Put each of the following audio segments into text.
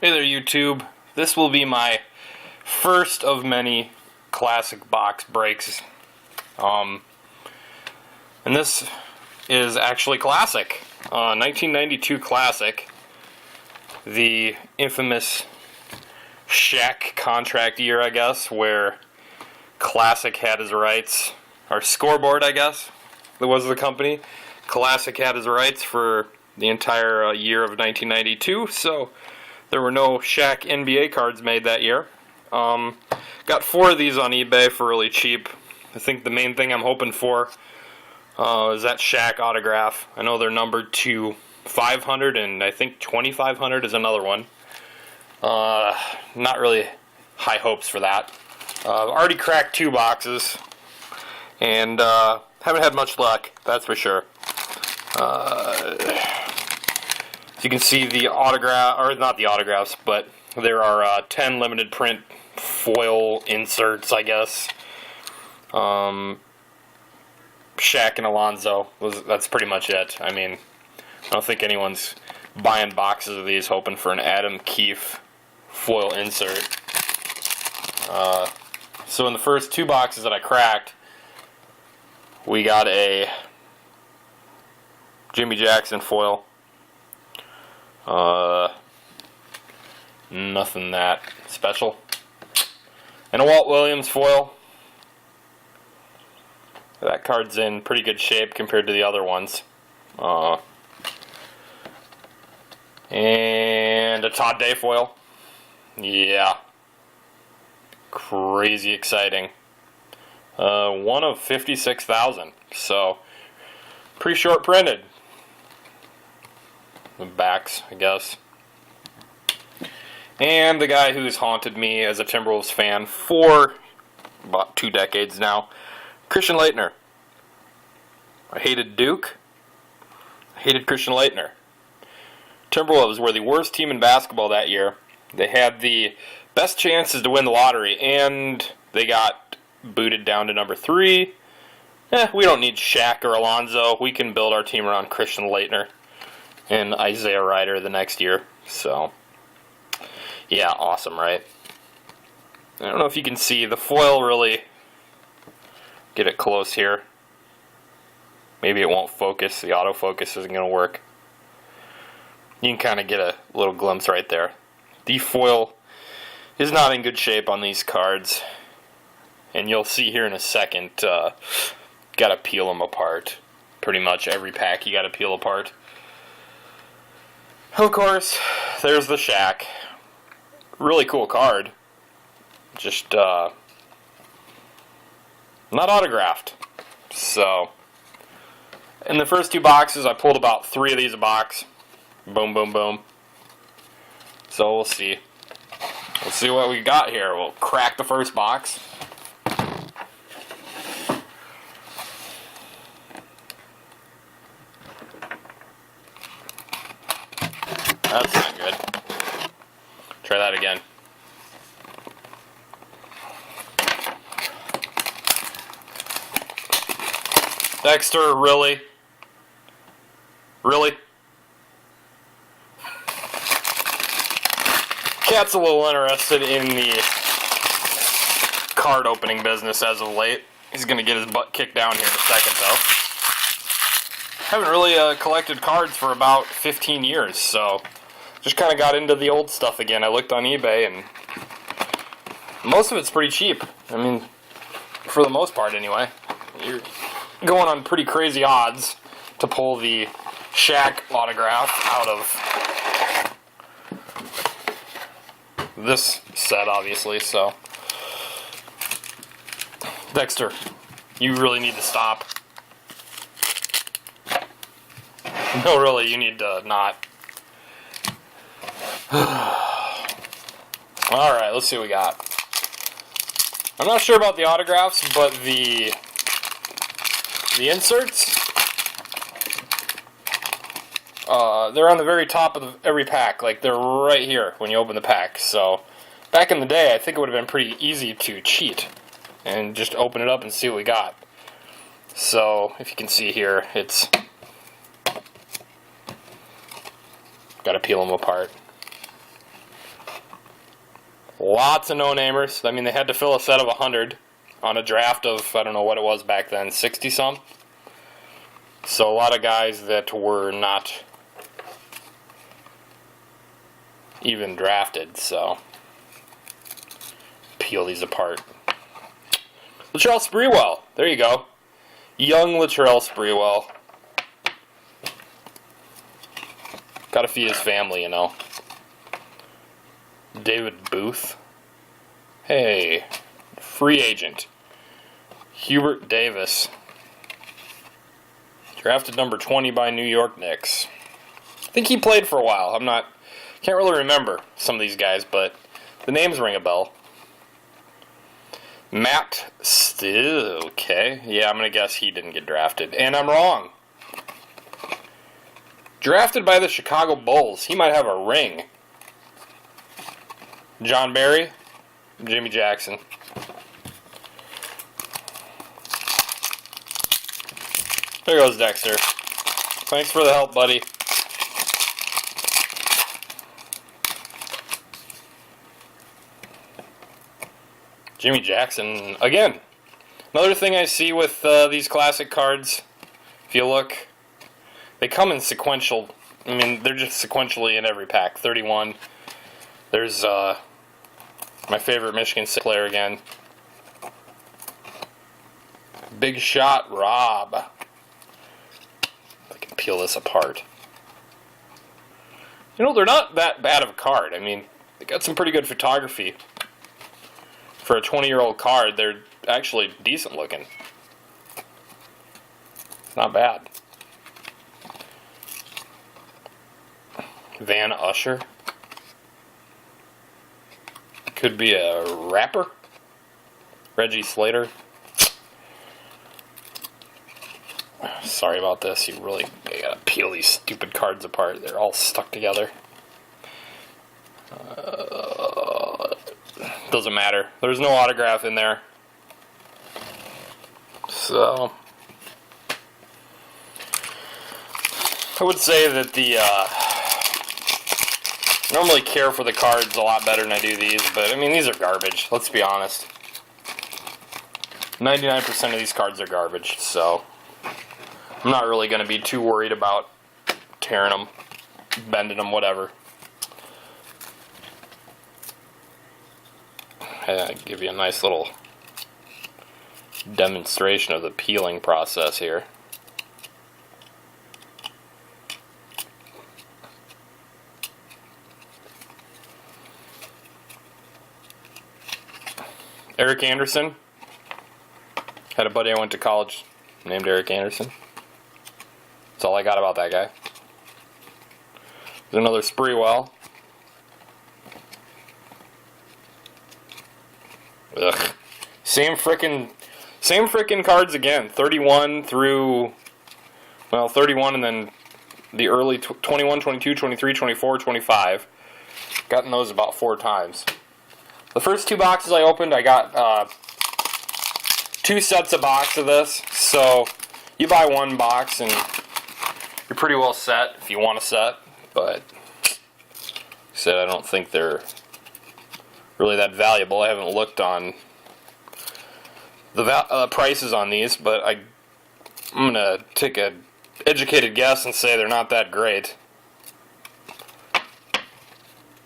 Hey there, YouTube. This will be my first of many classic box breaks. And this is actually classic. 1992 classic. The infamous Shaq contract year, I guess, where Classic had his rights, or Scoreboard, I guess, that was the company. Classic had his rights for the entire year of 1992, so there were no Shaq NBA cards made that year. Got 4 of these on eBay for really cheap. I think the main thing I'm hoping for is that Shaq autograph. I know they're numbered to 500, and I think 2,500 is another one. Not really high hopes for that. I've already cracked 2 boxes, and haven't had much luck, that's for sure. You can see the autograph, or not the autographs, but there are 10 limited print foil inserts, I guess. Shaq and Alonzo, that's pretty much it. I mean, I don't think anyone's buying boxes of these hoping for an Adam Keefe foil insert. So in the first 2 boxes that I cracked, we got a Jimmy Jackson foil. Nothing that special. And a Walt Williams foil. That card's in pretty good shape compared to the other ones. And a Todd Day foil. Yeah. Crazy exciting. One of 56,000. So, pretty short printed. The backs, I guess. And the guy who's haunted me as a Timberwolves fan for about 2 decades now, Christian Laettner. I hated Duke. I hated Christian Laettner. Timberwolves were the worst team in basketball that year. They had the best chances to win the lottery, and they got booted down to number 3. We don't need Shaq or Alonzo. We can build our team around Christian Laettner and Isaiah Ryder the next year. So, yeah, awesome, right? I don't know if you can see the foil really. Get it close here. Maybe it won't focus. The autofocus isn't going to work. You can kind of get a little glimpse right there. The foil is not in good shape on these cards. And you'll see here in a second, got to peel them apart. Pretty much every pack you got to peel apart. Of course, there's the Shaq. Really cool card. Just, not autographed. So, in the first 2 boxes, I pulled about 3 of these a box. Boom, boom, boom. So, we'll see. We'll see what we got here. We'll crack the first box. That's not good. Try that again. Dexter, really? Really? Cat's a little interested in the card opening business as of late. He's going to get his butt kicked down here in a second, though. Haven't really collected cards for about 15 years, so just kind of got into the old stuff again. I looked on eBay, and most of it's pretty cheap. I mean, for the most part, anyway. You're going on pretty crazy odds to pull the Shaq autograph out of this set, obviously, so. Dexter, you really need to stop. No, really, you need to not. Alright, let's see what we got. I'm not sure about the autographs, but the inserts, they're on the very top of every pack. Like, they're right here when you open the pack. So, back in the day, I think it would have been pretty easy to cheat and just open it up and see what we got. So, if you can see here, it's got to peel them apart. Lots of no-namers. I mean, they had to fill a set of 100 on a draft of, I don't know what it was back then, 60-some. So a lot of guys that were not even drafted, so peel these apart. Latrell Sprewell. There you go. Young Latrell Sprewell. Gotta feed his family, you know. David Booth. Hey. Free agent. Hubert Davis. Drafted number 20 by New York Knicks. I think he played for a while. Can't really remember some of these guys, but the names ring a bell. Matt Still, okay. Yeah, I'm going to guess he didn't get drafted. And I'm wrong. Drafted by the Chicago Bulls. He might have a ring. John Barry, Jimmy Jackson. There goes Dexter. Thanks for the help, buddy. Jimmy Jackson, again. Another thing I see with these classic cards, if you look, they come in sequential. I mean, they're just sequentially in every pack. 31. There's my favorite Michigan State player again. Big Shot Rob. I can peel this apart. You know, they're not that bad of a card. I mean, they got some pretty good photography. For a 20-year-old card, they're actually decent looking. Not bad. Van Usher. Could be a rapper. Reggie Slater. Sorry about this. You gotta peel these stupid cards apart. They're all stuck together. Doesn't matter. There's no autograph in there. So I would say that I normally care for the cards a lot better than I do these, but I mean, these are garbage. Let's be honest. 99% of these cards are garbage, so I'm not really going to be too worried about tearing them, bending them, whatever. I'll give you a nice little demonstration of the peeling process here. Eric Anderson. Had a buddy I went to college named Eric Anderson. That's all I got about that guy. There's another Sprewell. Ugh. Same frickin' cards again. 31 through, well, 31 and then the early 21, 22, 23, 24, 25. Gotten those about 4 times. The first 2 boxes I opened, I got 2 sets of box of this. So you buy 1 box and you're pretty well set if you want a set. But like I said, I don't think they're really that valuable. I haven't looked on the prices on these, but I'm gonna take an educated guess and say they're not that great.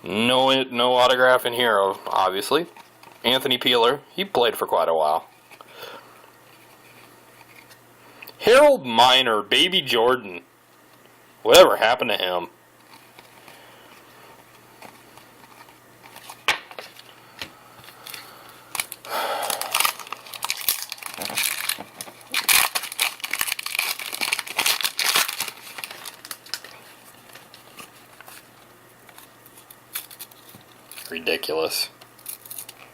No autograph in here, obviously. Anthony Peeler, he played for quite a while. Harold Miner, Baby Jordan. Whatever happened to him? Ridiculous.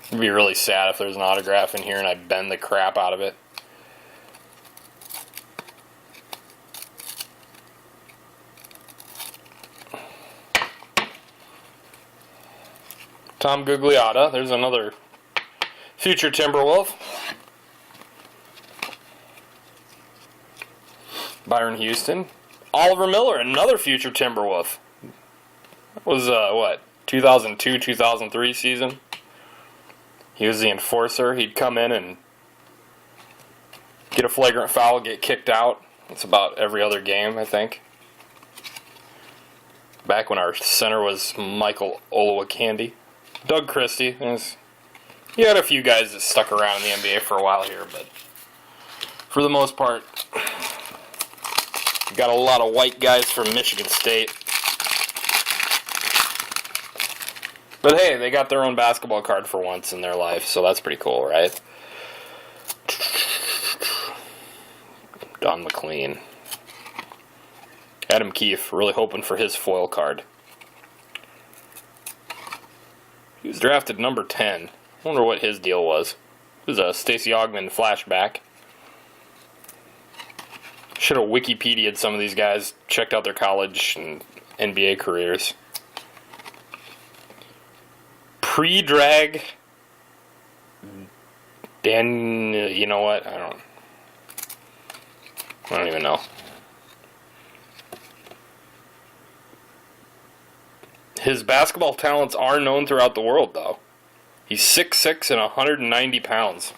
It'd be really sad if there's an autograph in here and I bend the crap out of it. Tom Gugliotta. There's another future Timberwolf. Byron Houston. Oliver Miller, another future Timberwolf. That was, what, 2002, 2003 season? He was the enforcer. He'd come in and get a flagrant foul, get kicked out. That's about every other game, I think. Back when our center was Michael Olowokandi. Doug Christie. He had a few guys that stuck around in the NBA for a while here, but for the most part, you got a lot of white guys from Michigan State. But hey, they got their own basketball card for once in their life, so that's pretty cool, right? Don McLean. Adam Keefe, really hoping for his foil card. He was drafted number 10. I wonder what his deal was. It was a Stacey Augmon flashback. Should have Wikipedia'd some of these guys, checked out their college and NBA careers. Pre-drag. Dan, you know what? I don't even know. His basketball talents are known throughout the world, though. He's 6'6" and 190 pounds.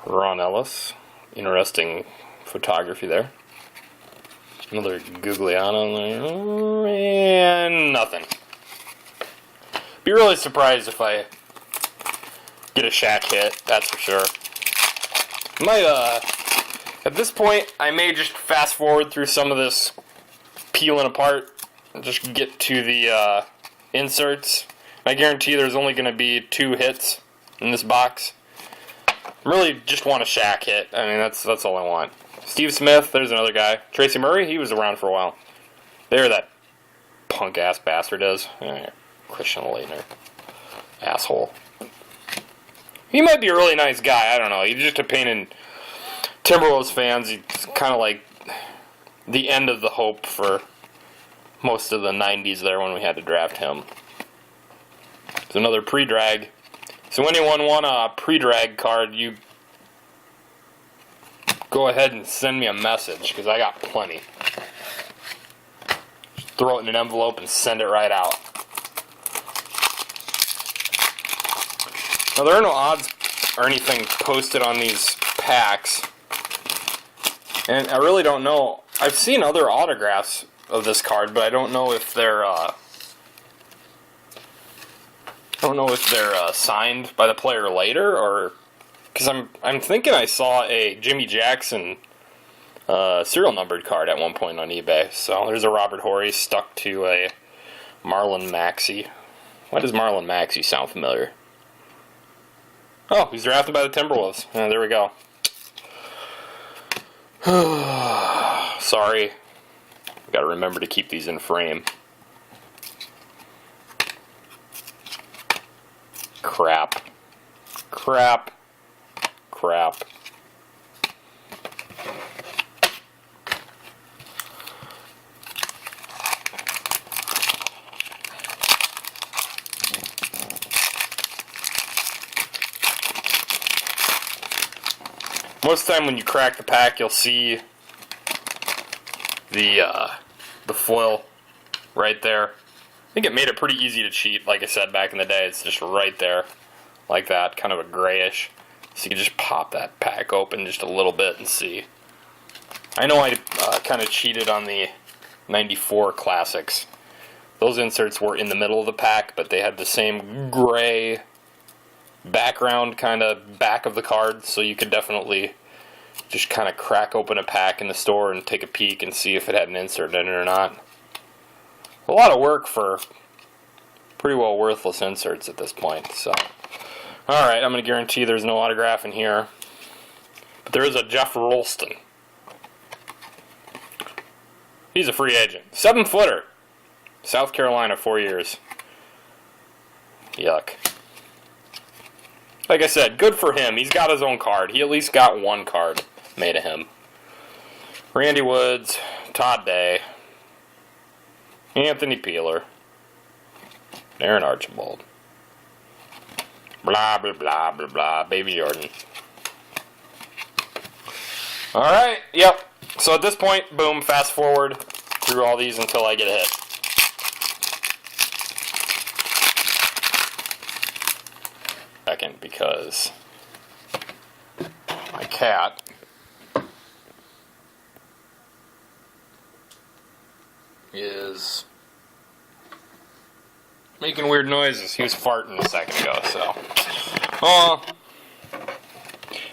Ron Ellis. Interesting photography there. Another Gugliano. And nothing. Be really surprised if I get a Shaq hit, that's for sure. At this point, I may just fast forward through some of this peeling apart and just get to the inserts. I guarantee there's only going to be 2 hits in this box. I really just want a Shaq hit. I mean, that's all I want. Steve Smith, there's another guy. Tracy Murray, he was around for a while. There that punk-ass bastard is. Christian Laettner. Asshole. He might be a really nice guy, I don't know. He's just a pain in Timberwolves fans. He's kind of like the end of the hope for most of the 90s there when we had to draft him. It's another pre-drag. So anyone want a pre-drag card, you go ahead and send me a message, because I got plenty. Just throw it in an envelope and send it right out. Now, there are no odds or anything posted on these packs. And I really don't know. I've seen other autographs of this card, but I don't know if they're signed by the player later, or because I'm thinking I saw a Jimmy Jackson serial numbered card at one point on eBay. So there's a Robert Horry stuck to a Marlon Maxey. Why does Marlon Maxey sound familiar? Oh, he's drafted by the Timberwolves. There we go. Sorry. Got to remember to keep these in frame. Crap. Crap. Crap. Most of the time when you crack the pack, you'll see the foil right there. I think it made it pretty easy to cheat, like I said back in the day. It's just right there, like that, kind of a grayish. So you can just pop that pack open just a little bit and see. I know I kind of cheated on the 94 Classics. Those inserts were in the middle of the pack, but they had the same gray background kind of back of the card, so you could definitely just kind of crack open a pack in the store and take a peek and see if it had an insert in it or not. A lot of work for pretty well worthless inserts at this point. So, alright, I'm going to guarantee there's no autograph in here. But there is a Jeff Rolston. He's a free agent. 7-footer. South Carolina, 4 years. Yuck. Like I said, good for him. He's got his own card. He at least got one card made of him. Randy Woods, Todd Day, Anthony Peeler, Aaron Archibald. Blah, blah, blah, blah, blah. Baby Jordan. Alright, yep. So at this point, boom, fast forward through all these until I get a hit. second because my cat is making weird noises. He was farting a second ago, so. Oh.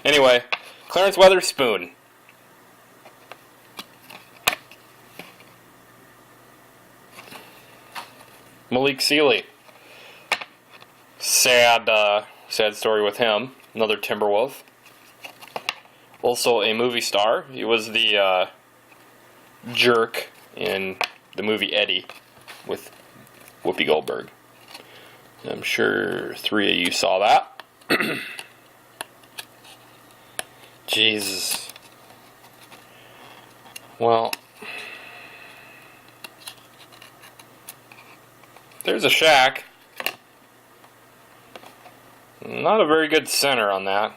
Anyway, Clarence Weatherspoon. Malik Sealy. Sad story with him. Another Timberwolf. Also a movie star. He was the jerk in the movie Eddie with Whoopi Goldberg. I'm sure 3 of you saw that. Jesus. Well, there's a Shaq. Not a very good center on that.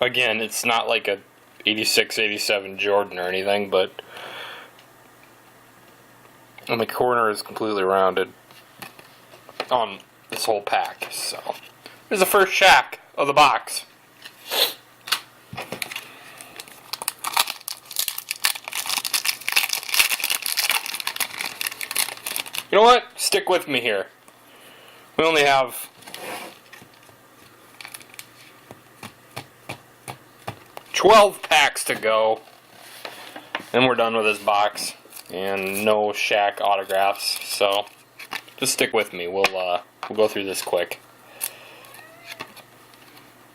Again, it's not like a 86, 87 Jordan or anything, but and the corner is completely rounded on this whole pack. So, here's the first Shaq of the box. You know what? Stick with me here. We only have $12 packs to go, and we're done with this box. And no Shaq autographs, so just stick with me. We'll go through this quick.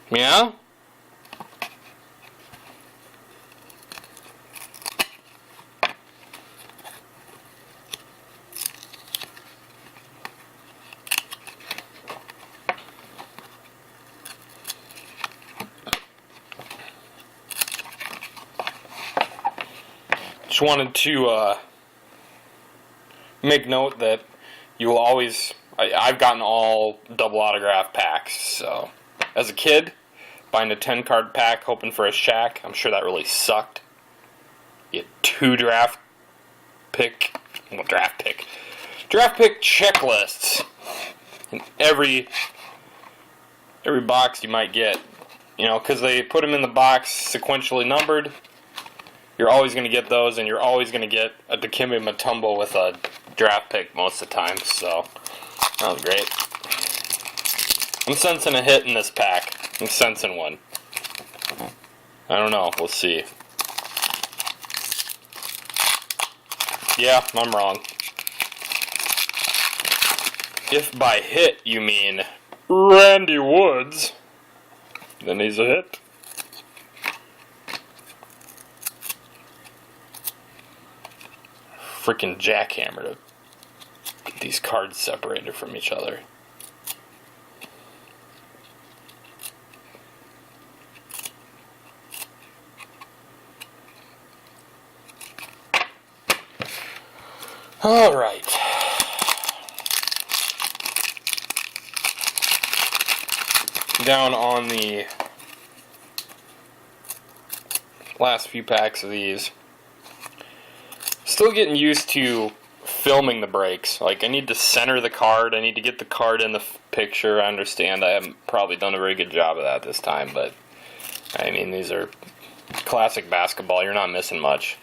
Yeah? Just wanted to make note that you will always... I've gotten all double autograph packs, so... As a kid, buying a 10-card pack hoping for a Shaq, I'm sure that really sucked. You had 2 draft pick checklists in every box you might get. You know, because they put them in the box sequentially numbered. You're always going to get those, and you're always going to get a Dikembe Mutombo with a draft pick most of the time, so that was great. I'm sensing a hit in this pack. I'm sensing one. I don't know. We'll see. Yeah, I'm wrong. If by hit you mean Randy Woods, then he's a hit. Freaking jackhammer to get these cards separated from each other. All right. Down on the last few packs of these. Still getting used to filming the breaks. Like, I need to center the card. I need to get the card in the picture. I understand I haven't probably done a very good job of that this time, but I mean, these are classic basketball. You're not missing much.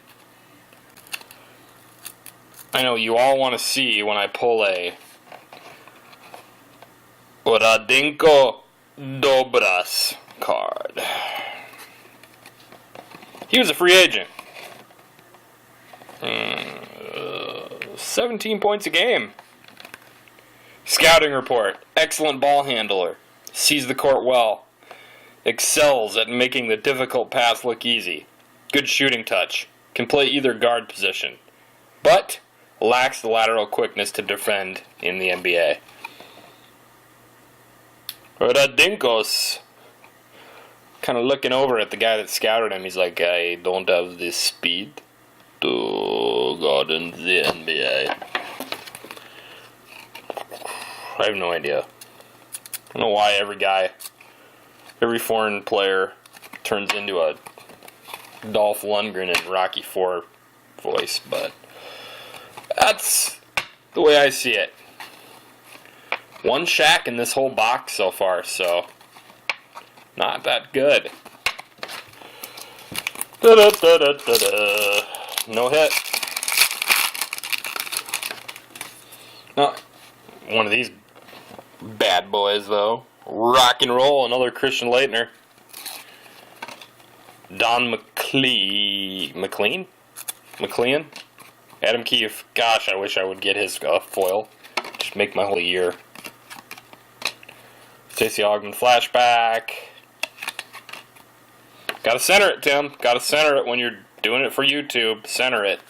I know you all want to see when I pull a Radinko Dobras card. He was a free agent. 17 points a game. Scouting report. Excellent ball handler. Sees the court well. Excels at making the difficult pass look easy. Good shooting touch. Can play either guard position. But lacks the lateral quickness to defend in the NBA. Radinkos kind of looking over at the guy that scouted him. He's like, I don't have the speed to guard in the NBA. I have no idea. I don't know why every foreign player turns into a Dolph Lundgren in Rocky IV voice, but that's the way I see it. One Shaq in this whole box so far, so Not that good. Da-da-da-da-da-da. No hit. No. One of these bad boys, though. Rock and roll, another Christian Laettner. Don McLean? Adam Keefe. Gosh, I wish I would get his foil. Just make my whole year. Stacey Ogden flashback. Gotta center it, Tim. Gotta center it when you're doing it for YouTube. Center it.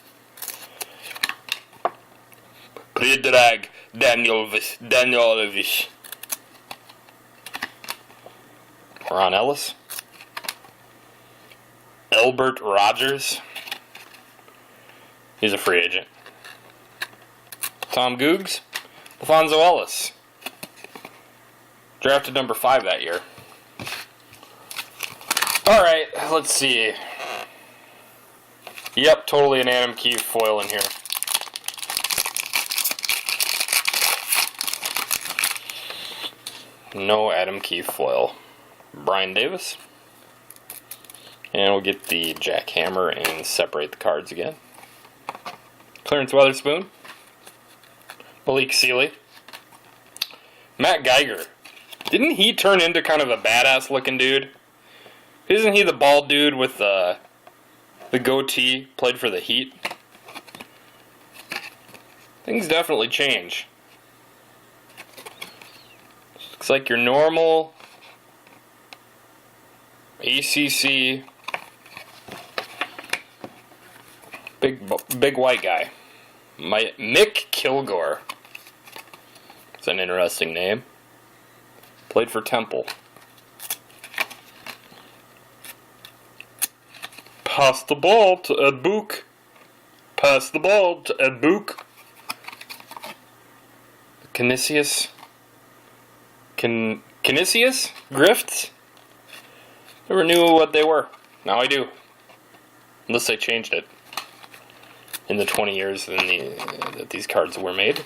Predrag Danielovich. Ron Ellis. Elbert Rogers. He's a free agent. Tom Googs. Alfonso Ellis. Drafted number 5 that year. Alright, let's see. Yep, totally an Adam Keefe foil in here. No Adam Keefe foil. Brian Davis. And we'll get the jackhammer and separate the cards again. Clarence Weatherspoon. Malik Sealy. Matt Geiger. Didn't he turn into kind of a badass looking dude? Isn't he the bald dude with the goatee, played for the Heat? Things definitely change. Looks like your normal ACC big white guy. Mick Kilgore. It's an interesting name. Played for Temple. Pass the ball to Ed Book. Pass the ball to Ed Book. Canisius Grifts? Never knew what they were. Now I do. Unless they changed it in the 20 years that these cards were made.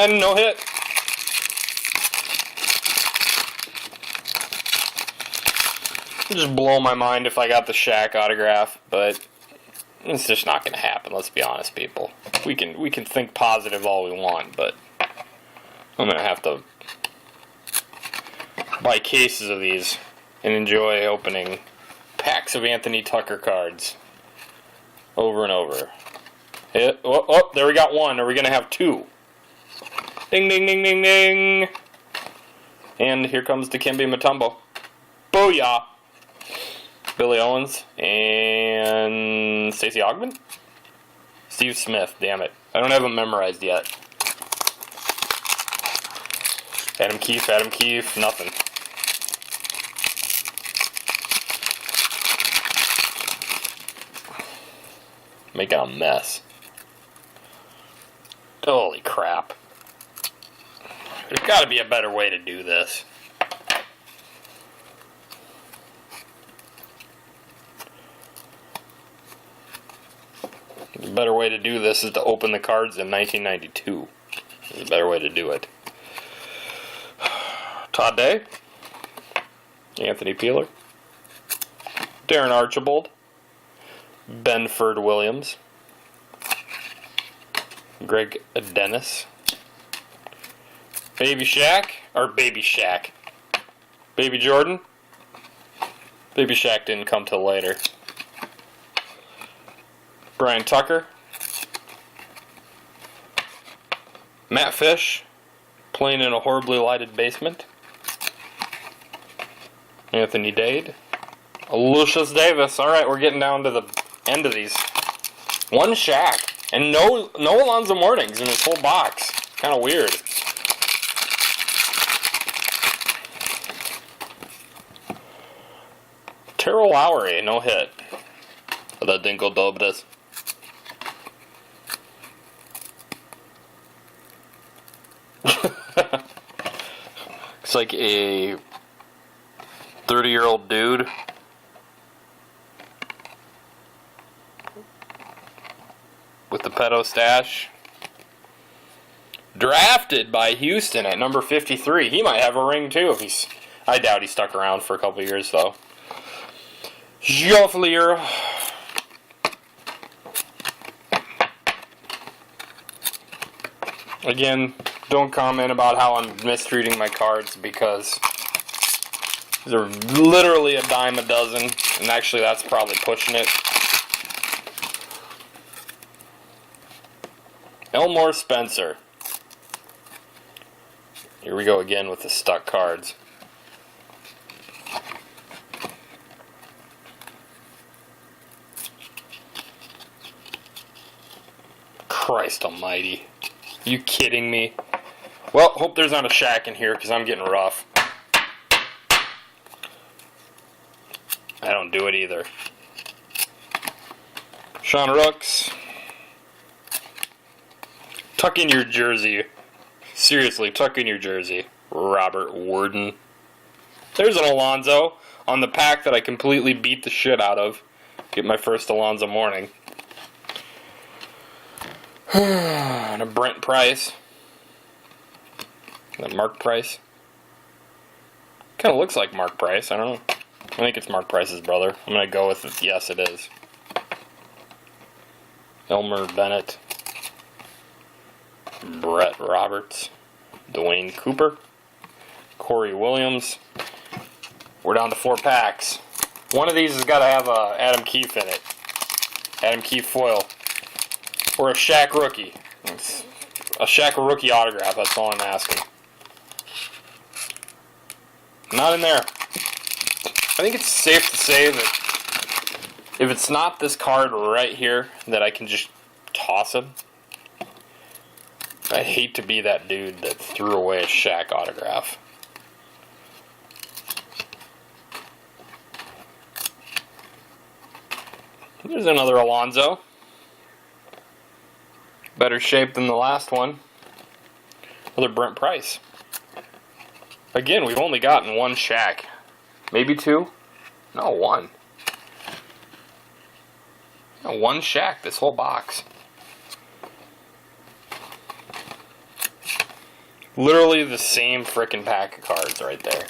And no hit. It'd just blow my mind if I got the Shaq autograph, but it's just not going to happen. Let's be honest, people. We can think positive all we want, but I'm going to have to buy cases of these and enjoy opening packs of Anthony Tucker cards over and over. Oh, there we got one. Are we going to have 2? Ding, ding, ding, ding, ding. And here comes Dikembe Mutombo. Booyah. Billy Owens and Stacey Ogden? Steve Smith, damn it. I don't have them memorized yet. Adam Keefe, nothing. Making a mess. Holy crap. There's got to be a better way to do this. The better way to do this is to open the cards in 1992. There's a better way to do it. Todd Day. Anthony Peeler. Darren Archibald. Benford Williams. Greg Dennis. Baby Shaq. Baby Jordan. Baby Shaq didn't come till later. Brian Tucker. Matt Fish. Playing in a horribly lighted basement. Anthony Dade. Lucius Davis. Alright, we're getting down to the end of these. One Shaq. And no Alonzo Mournings in this whole box. Kind of weird. Terrell Lowry, no hit. The Dinkle Dobras. Looks like a 30-year-old dude with the pedo stash Drafted by Houston at number 53. He might have a ring too if he's... I doubt he stuck around for a couple of years though. Jofflier. Again, don't comment about how I'm mistreating my cards because they're literally a dime a dozen, and actually that's probably pushing it. Elmore Spencer. Here we go again with the stuck cards. Christ almighty. You kidding me? Well, hope there's not a Shaq in here because I'm getting rough. I don't do it either. Sean Rooks. Tuck in your jersey. Seriously, tuck in your jersey. Robert Worden. There's an Alonzo on the pack that I completely beat the shit out of. Get my first Alonzo morning. And a Brent Price. Is that Mark Price? Kind of looks like Mark Price. I don't know. I think it's Mark Price's brother. I'm going to go with it. Yes, it is. Elmer Bennett. Brett Roberts. Dwayne Cooper. Corey Williams. We're down to 4 packs. One of these has got to have a Adam Keefe in it. Adam Keefe foil. Or a Shaq rookie. A Shaq rookie autograph, that's all I'm asking. Not in there. I think it's safe to say that if it's not this card right here, that I can just toss him. I hate to be that dude that threw away a Shaq autograph. There's another Alonzo. Better shape than the last one. Another Brent Price. Again, we've only gotten 1 Shaq. Maybe 2? No, 1. No, 1 Shaq, this whole box. Literally the same frickin' pack of cards right there.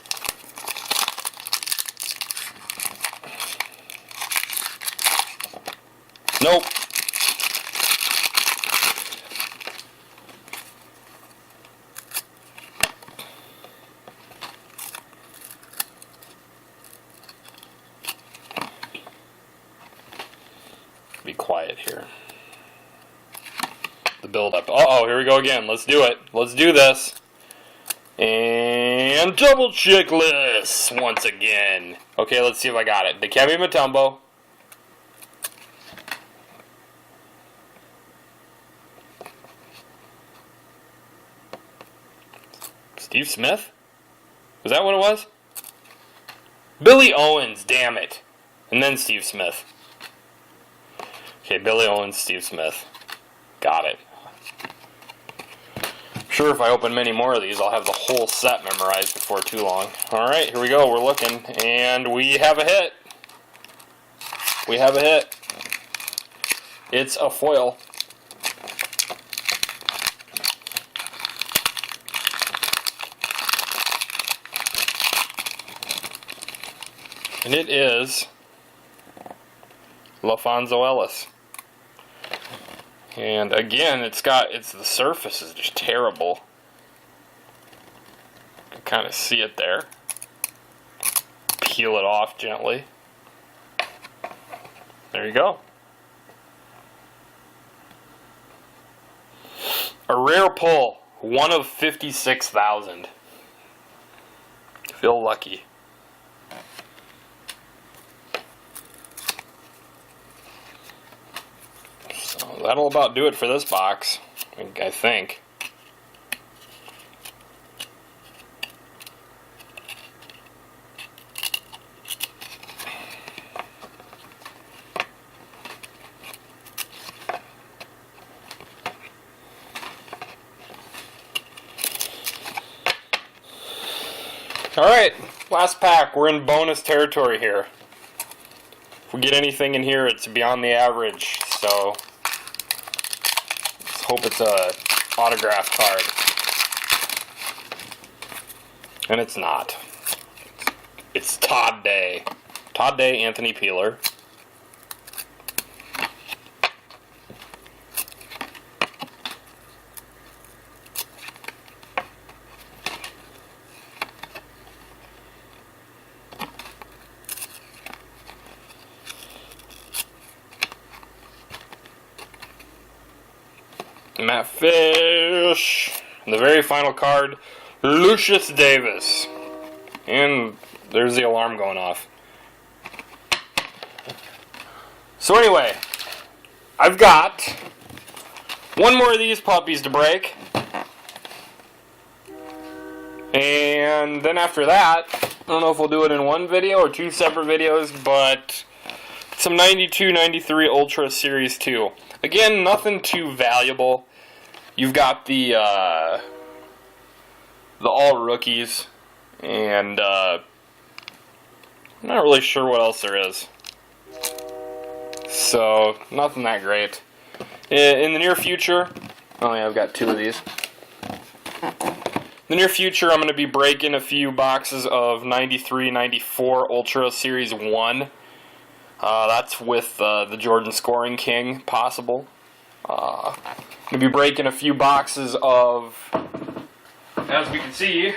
Nope. Be quiet here. The build up. Uh-oh, here we go again. Let's do it. Let's do this. And double check lists once again. Okay, let's see if I got it. Dikembe Mutombo. Steve Smith? Was that what it was? Billy Owens, damn it. And then Steve Smith. Okay, Billy Owens, Steve Smith. Got it. I'm sure if I open many more of these, I'll have the whole set memorized before too long. Alright, here we go. We're looking. And we have a hit. We have a hit. It's a foil. And it is LaFonso Ellis. And again, the surface is just terrible. You can kind of see it there. Peel it off gently. There you go. A rare pull. 1 of 56,000. Feel lucky. That'll about do it for this box, I think. Alright, last pack. We're in bonus territory here. If we get anything in here, it's beyond the average, so... hope it's a autograph card. And it's not. It's Todd Day. Todd Day, Anthony Peeler. Matt Fish. And the very final card, Lucius Davis. And there's the alarm going off. So anyway, I've got one more of these puppies to break. And then after that, I don't know if we'll do it in one video or two separate videos, but some 92, 93 Ultra Series 2. Again, nothing too valuable. You've got the all rookies, and I'm not really sure what else there is. So, nothing that great. In the near future, oh yeah, I've got two of these. In the near future, I'm going to be breaking a few boxes of 93, 94 Ultra Series 1. That's with the Jordan Scoring King, possible. I'm going to be breaking a few boxes of, as we can see,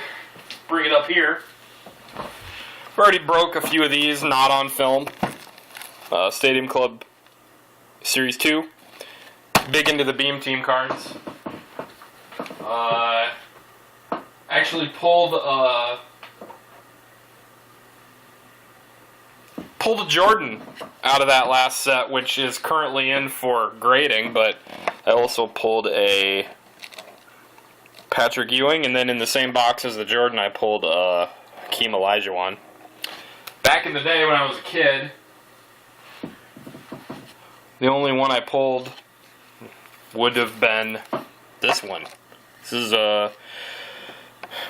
bring it up here. I've already broke a few of these, not on film. Stadium Club Series 2. Big into the Beam Team cards. Actually pulled a Jordan out of that last set, which is currently in for grading, but I also pulled a Patrick Ewing, and then in the same box as the Jordan, I pulled a Hakeem Olajuwon. Back in the day when I was a kid, the only one I pulled would have been this one. This is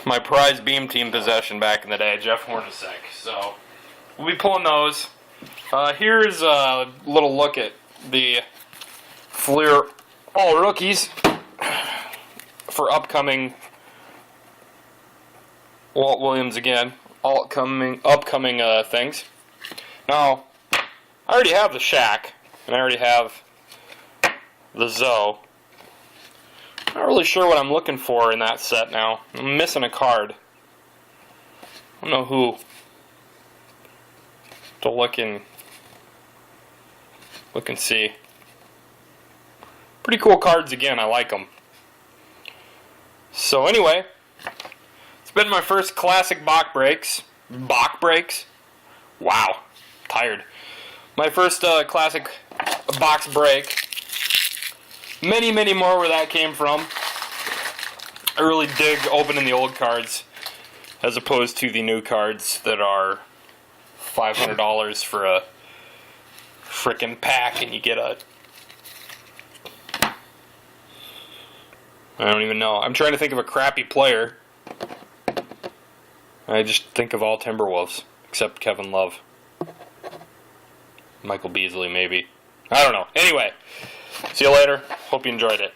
my prized Beam Team possession back in the day, Jeff Hornacek. So we'll be pulling those. Here's a little look at the Fleer All Rookies for upcoming Walt Williams again. All upcoming things. Now, I already have the Shaq, and I already have the Zoe. Not really sure what I'm looking for in that set now. I'm missing a card. I don't know who to look and see. Pretty cool cards again. I like them. So anyway, it's been my first classic box breaks. Box breaks? Wow, tired. My first classic box break. Many, many more where that came from. I really dig opening the old cards as opposed to the new cards that are $500 for a frickin' pack, and you get a... I don't even know. I'm trying to think of a crappy player. I just think of all Timberwolves, except Kevin Love. Michael Beasley, maybe. I don't know. Anyway, see you later. Hope you enjoyed it.